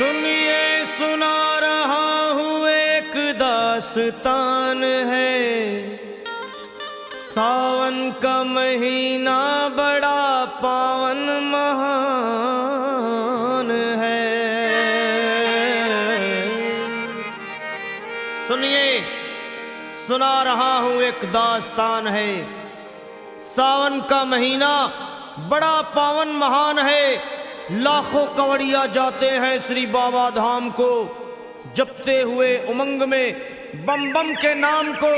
सुनिए सुना रहा हूँ एक दास्तान है। सावन का महीना बड़ा पावन महान है। सुनिए सुना रहा हूँ एक दास्तान है। सावन का महीना बड़ा पावन महान है। लाखों कवड़िया जाते हैं श्री बाबा धाम को, जपते हुए उमंग में बम बम के नाम को।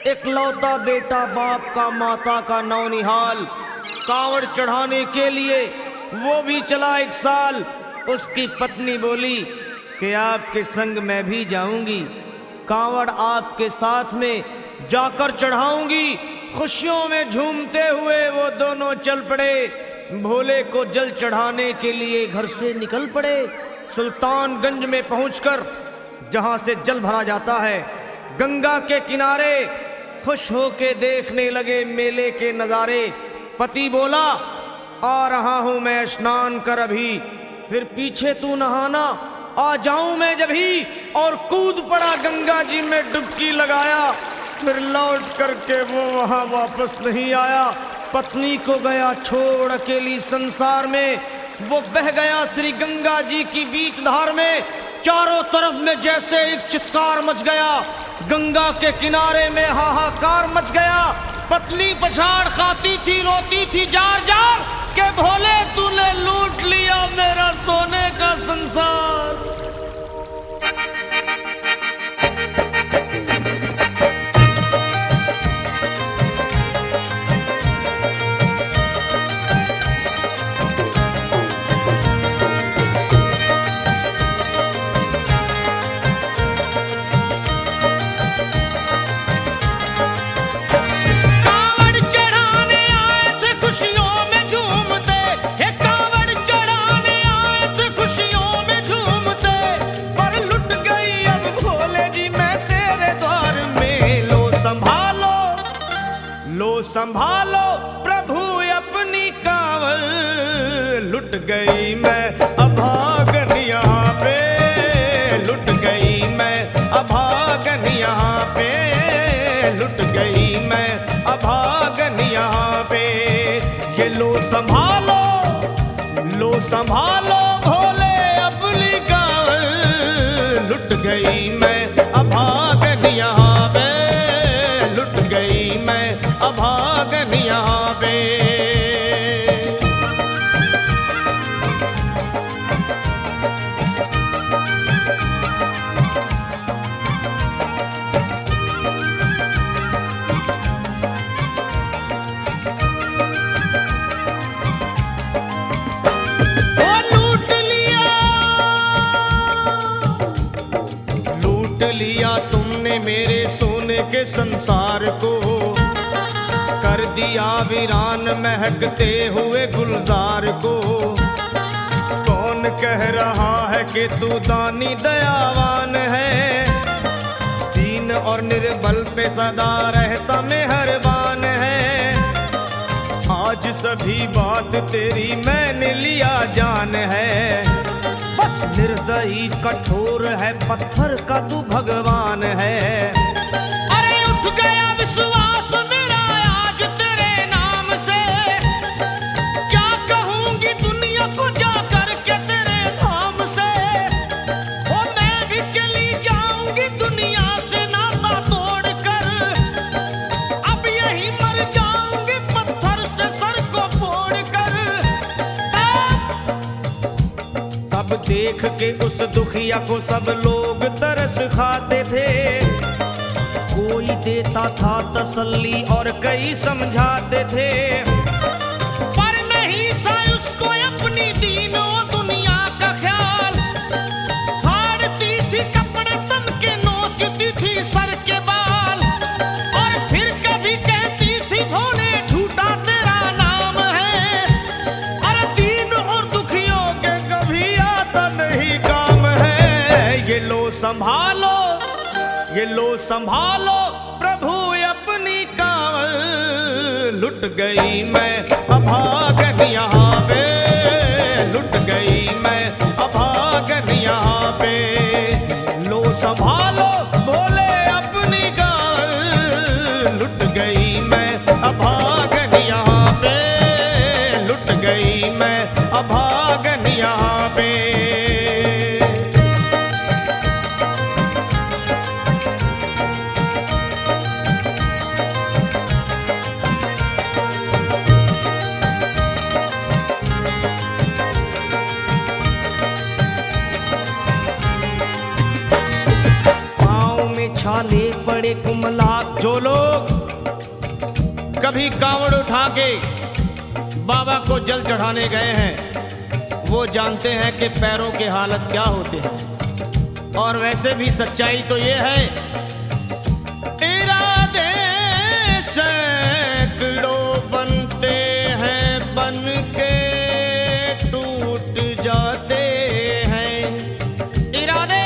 एक लौता बेटा बाप का माता का नौनिहाल, कांवड़ चढ़ाने के लिए वो भी चला एक साल। उसकी पत्नी बोली कि आपके संग मैं भी जाऊंगी, कांवड़ आपके साथ में जाकर चढ़ाऊंगी। खुशियों में झूमते हुए वो दोनों चल पड़े। भोले को जल चढ़ाने के लिए घर से निकल पड़े। सुल्तानगंज में पहुंचकर जहां से जल भरा जाता है, गंगा के किनारे खुश होके देखने लगे मेले के नज़ारे। पति बोला आ रहा हूं मैं स्नान कर अभी, फिर पीछे तू नहाना आ जाऊं मैं जभी। और कूद पड़ा गंगा जी में डुबकी लगाया। फिर लौट करके वो वहां वापस नहीं आया। पत्नी को गया छोड़ अकेली संसार में। वो बह गया श्री गंगा जी की बीच धार में। चारों तरफ में जैसे एक चित्कार मच गया, गंगा के किनारे में हाहाकार मच गया। पत्नी पछाड़ खाती थी, रोती थी जार जार के भोले तूने लूट लिया मेरा सोने का संसार। संभालो प्रभु अपनी कांवड़, लुट गई मैं अभागन यहाँ पे, लुट गई मैं अभागन यहाँ पे, लुट गई मैं अभागन यहाँ पे। ये लो संभालो भोले अपनी कांवड़, लुट गई मैं अभागन यहाँ पे, लुट गई मैं अभागन यहाँ पे। लूट लिया तुमने मेरे सोने के संसार को, कर दिया वीरान महकते हुए गुलजार को। कौन कह रहा है कि तू दानी दयावान है, दीन और निर्बल पे सदा रहता मेहरबान है। आज सभी बात तेरी मैंने लिया जान है, बस निर्दयी कठोर है पत्थर का तू भगवान है। अरे उठ गया विश्वास मेरा आज तेरे नाम से, क्या कहूंगी दुनिया को जा करके तेरे धाम से। ओ मैं भी चली जाऊंगी दुनिया से नाता तोड़कर, अब यही मर जाऊंगी पत्थर से सर को फोड़कर। तब देख के उस दुखिया को सब लोग तरस खाते थे, कोई देता था तसल्ली और कई समझाते थे। पर नहीं था उसको अपनी दीनों दुनिया का ख्याल, फाड़ती थी कपड़े तन के, नोचती थी सर के बाल। और फिर कभी कहती थी भोले झूठा तेरा नाम है, अरे दीन और दुखियों के कभी आता नहीं काम है। ये लो संभालो प्रभु अपनी कांवड़, लुट गई मैं अभागन यहाँ पे, लुट गई मैं अभागन यहाँ छाले पड़े कुमला। जो लोग कभी कांवड़ उठा के बाबा को जल चढ़ाने गए हैं वो जानते हैं कि पैरों के हालत क्या होते हैं। और वैसे भी सच्चाई तो ये है, इरादे सैकड़ों बनते हैं बन के टूट जाते हैं। इरादे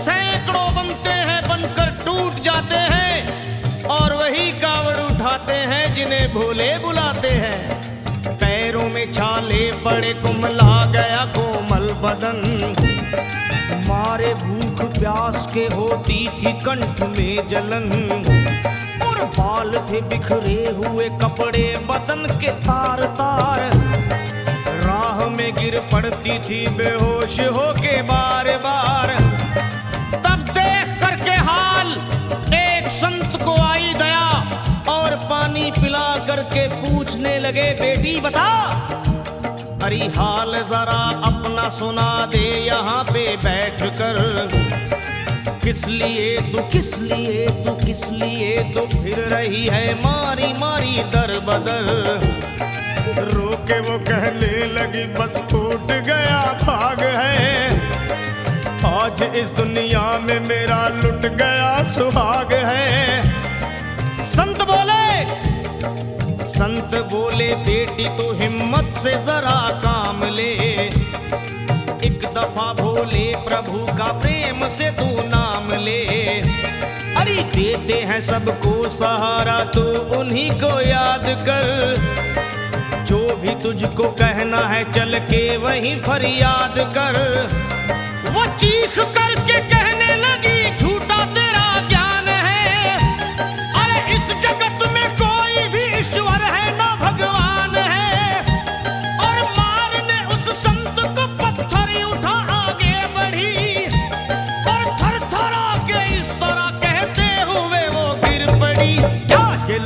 सैकड़ों बनते हैं बनकर टूट जाते हैं और वही कावड़ उठाते हैं जिन्हें भोले बुलाते हैं। पैरों में छाले पड़े कुमला गया कोमल बदन, मारे भूख प्यास के होती थी कंठ में जलन। और बाल थे बिखरे हुए कपड़े बदन के तार तार, राह में गिर पड़ती थी बेहोश होके बार बार। तब देख करके हाल एक संत को आई दया और पानी पिला करके पूछने लगे, बेटी बता अरे हाल जरा अपना सुना दे यहाँ पे बैठ कर। किस लिए तू फिर रही है मारी मारी दर बदर। रोके वो कहने लगी बस टूट गया भाग है, आज इस दुनिया में मेरा लुट गया सुहाग है। संत बोले बेटी तू हिम्मत से जरा काम ले, एक दफा भोले प्रभु का प्रेम से तू नाम ले। अरे देते हैं सबको सहारा तू उन्हीं को याद कर, जो भी तुझको कहना है चल के वहीं फरियाद कर। वो चीख करके कहने लगी झूठा तेरा ज्ञान है, अरे इस जगत में कोई भी ईश्वर है ना भगवान है। और मारने उस संत को पत्थर उठा आगे बढ़ी और थर थर आके इस तरह कहते हुए वो गिर पड़ी। क्या ये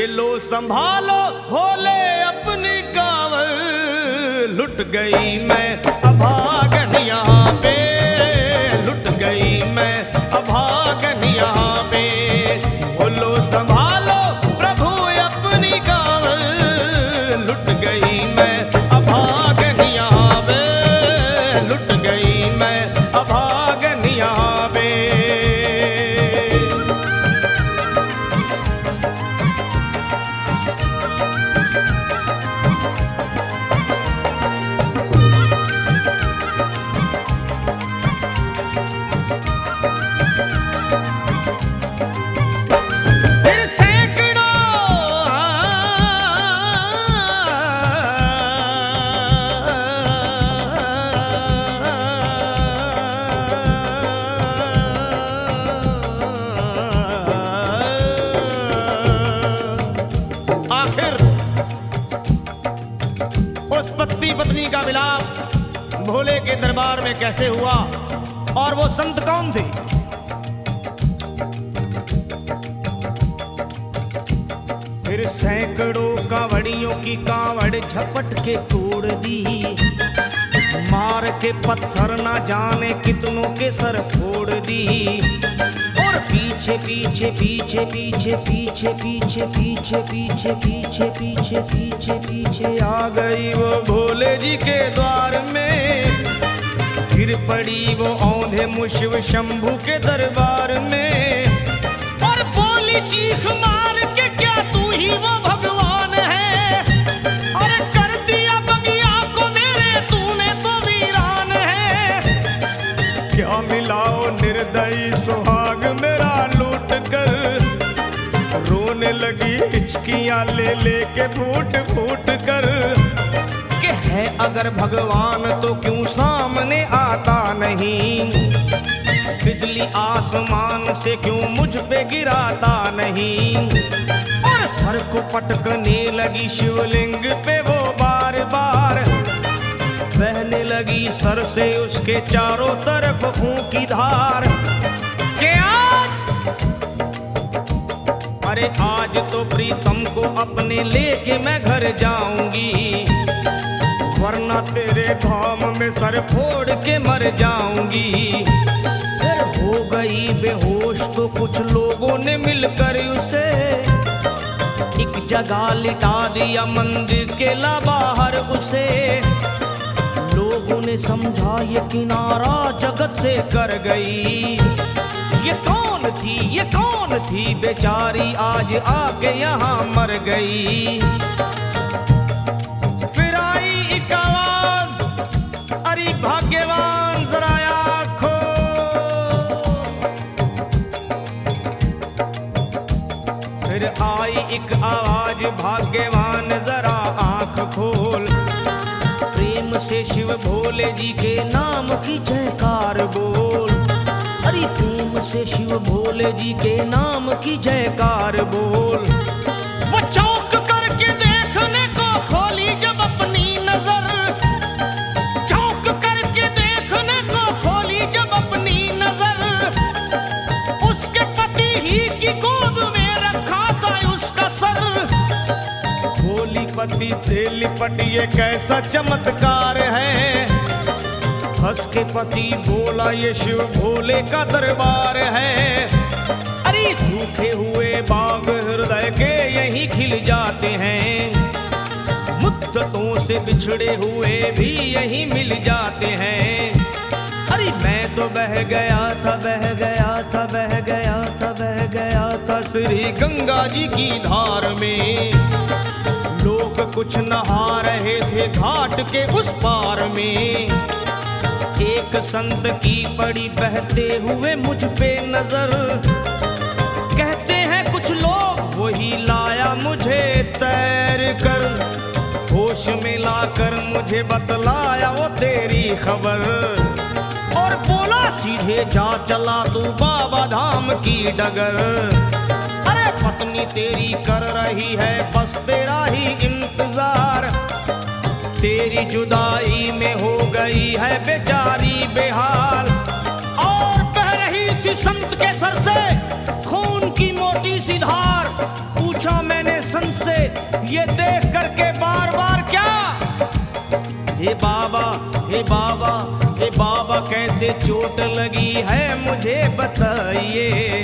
लो संभालो भोले अपनी कांवड़ लुट गई मैं अभागन यहाँ पे, लुट गई मैं अभागन यहाँ पे। बोलो संभालो प्रभु अपनी कांवड़ लुट गई मैं अभागन यहाँ पे, लुट गई मैं अभागन यहाँ पे। पत्नी का विलाप भोले के दरबार में कैसे हुआ और वो संत कौन थे? फिर सैकड़ों कांवड़ियों की कांवड़ झपट के तोड़ दी, मार के पत्थर ना जाने कितनों के सर फोड़ दी। और पीछे पीछे पीछे पीछे पीछे पीछे पीछे पीछे पीछे पीछे पीछे पीछे आ गई वो भोले जी के द्वार में। गिर पड़ी वो औंधे मुशिव शंभू के दरबार में और बोली चीख मार के क्या तू ही वो भगवान है? अरे कर दिया बगिया को मेरे तूने तो वीरान है। क्या मिलाओ निर्दयी सुहाग मेरा लूट कर, रोने लगी हिचकियां ले लेके फूट फूट कर। कि है अगर भगवान तो क्यों सामने आता नहीं, बिजली आसमान से क्यों मुझ पे गिराता नहीं। और सर को पटकने लगी शिवलिंग पे वो बार बार, बहने लगी सर से उसके चारों तरफ खून की धार। के अरे आज तो प्रीतम को अपने लेके मैं घर जाऊंगी, वरना तेरे धाम में सर फोड़ के मर जाऊंगी। फिर हो तो कुछ लोगों ने मिलकर उसे एक जगह लिटा दिया मंदिर के ला बाहर उसे। लोगों ने समझा ये किनारा जगत से कर गई। ये कौन थी बेचारी आज आके यहाँ मर गई। फिर आई एक आवाज, अरे भाग्यवान जरा आँखो। फिर आई एक आवाज, भाग्यवान जरा आँख खोल। प्रेम से शिव भोले जी के नाम की जयकार बोल। अरे प्रेम से शिव भोले जी के नाम की जयकार बोल। वो चौंक करके देखने को खोली जब अपनी नजर, चौंक करके देखने को खोली जब अपनी नजर। उसके पति ही की गोद में रखा था उसका सर। भोली पति से लिपट ये कैसा चमत्कार है। हंस के पति बोला ये शिव भोले का दरबार है। अरे सूखे हुए बाग हृदय के यहीं खिल जाते हैं। मुद्दतों से बिछड़े हुए भी यहीं मिल जाते हैं। अरे मैं तो बह गया था, बह गया था, बह गया था, बह गया था श्री गंगा जी की धार में। लोग कुछ नहा रहे थे घाट के उस पार में। एक संत की पड़ी बहते हुए मुझ पे नजर। कहते हैं कुछ लोग वही लाया मुझे तैर कर। होश में लाकर मुझे बतलाया वो तेरी खबर। और बोला सीधे जा चला तू बाबा धाम की डगर। अरे पत्नी तेरी कर रही है बस तेरा ही इंतजार। तेरी जुदाई में हो गई है बेचारी बेहाल। और बह रही थी संत के सर से खून की मोटी सी धार। पूछा मैंने संत से ये देख करके बार बार क्या। हे बाबा, हे बाबा, हे बाबा कैसे चोट लगी है मुझे बताइए।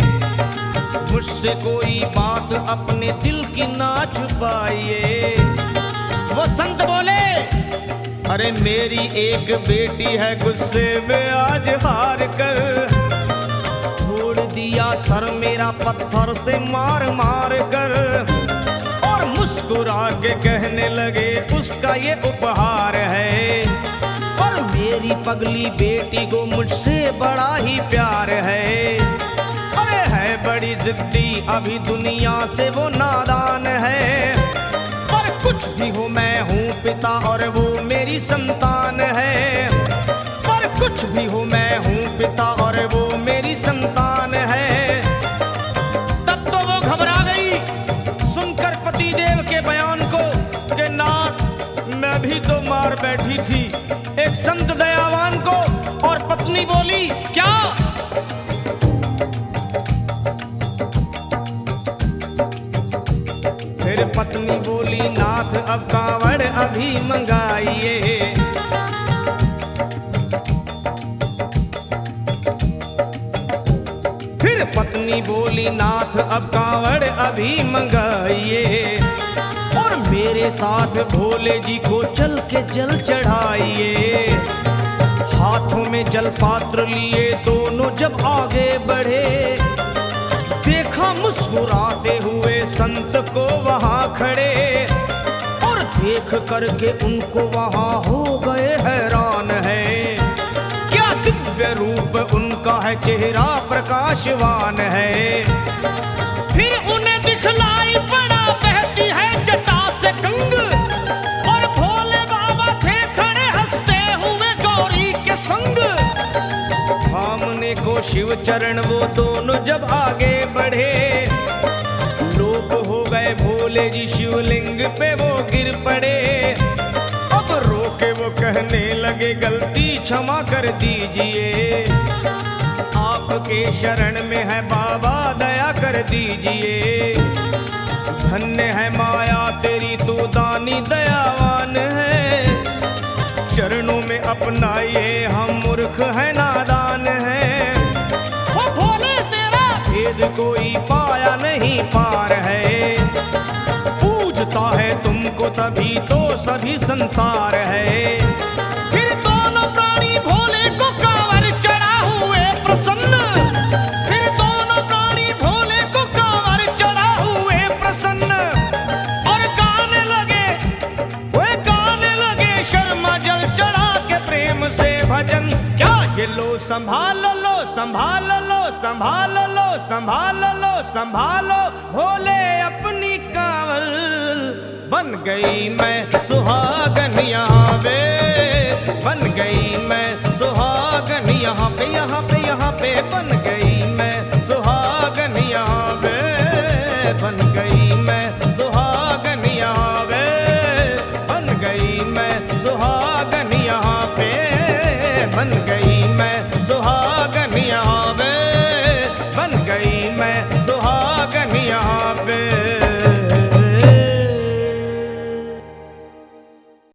मुझसे कोई बात अपने दिल की ना छुपाइए। वो संत बोले अरे मेरी एक बेटी है गुस्से में आज हार कर। छोड़ दिया सर मेरा पत्थर से मार मार कर। और मुस्कुरा के कहने लगे उसका ये उपहार है। और मेरी पगली बेटी को मुझसे बड़ा ही प्यार है। अरे है बड़ी जिद्दी अभी दुनिया से वो नादान है। पर कुछ भी हो मैं हूँ पिता और वो मेरी संतान है। पर कुछ भी हो मैं हूँ पिता और वो मेरी संतान है। तब तो वो घबरा गई सुनकर पतिदेव के बयान को कि नाथ मैं भी तो मार बैठी थी एक संत दयावान को। और पत्नी बोली क्या। फिर पत्नी बोली नाथ अब कांवड़ अभी मंगाइए। फिर पत्नी बोली नाथ अब कांवड़ अभी मंगाइए। और मेरे साथ भोले जी को चल के जल चढ़ाइए। हाथों में जल पात्र लिए दोनों जब आगे बढ़े। देखा मुस्कुराते हुए संत को वहां खड़े। और देख करके उनको वहां हो गए हैरान है। क्या दिव्य रूप उनका है, चेहरा प्रकाशवान है। फिर उन्हें दिखलाई पड़ा बहती है जटा से गंग। और भोले बाबा थे खड़े हंसते हुए गौरी के संग। सामने को शिव चरण वो दोनों जब आगे बढ़े। लोग हो गए भोले जी शिवलिंग पे वो गिर पड़े। अब रोके वो कहने लगे गलती क्षमा कर दीजिए। आपके शरण में है बाबा दया कर दीजिए। धन्य है माया तेरी तू दानी दयावान है। चरणों में अपनाइए हम मूर्ख है नादान है। वो भोले तेरा कभी कोई पाया नहीं पार है। पूजता है तुमको तभी तो सभी संसार है। फिर दोनों प्राणी भोले को कांवर चढ़ा हुए प्रसन्न, फिर दोनों प्राणी भोले को कांवर चढ़ा हुए प्रसन्न, और गाने लगे शर्मा जल चढ़ा के प्रेम से भजन। क्या ये लो संभाल लो संभाल लो संभाल लो संभाल लो संभालो भोले अपनी कांवर। बन गई मैं सुहागन यहाँ पे, बन गई मैं सुहागन यहाँ पे, यहाँ पे यहाँ पे बन गई मैं सुहागन यहाँ पे, बन गई मैं सुहागन यहाँ पे, बन गई मैं सुहागन यहाँ पे, बन गई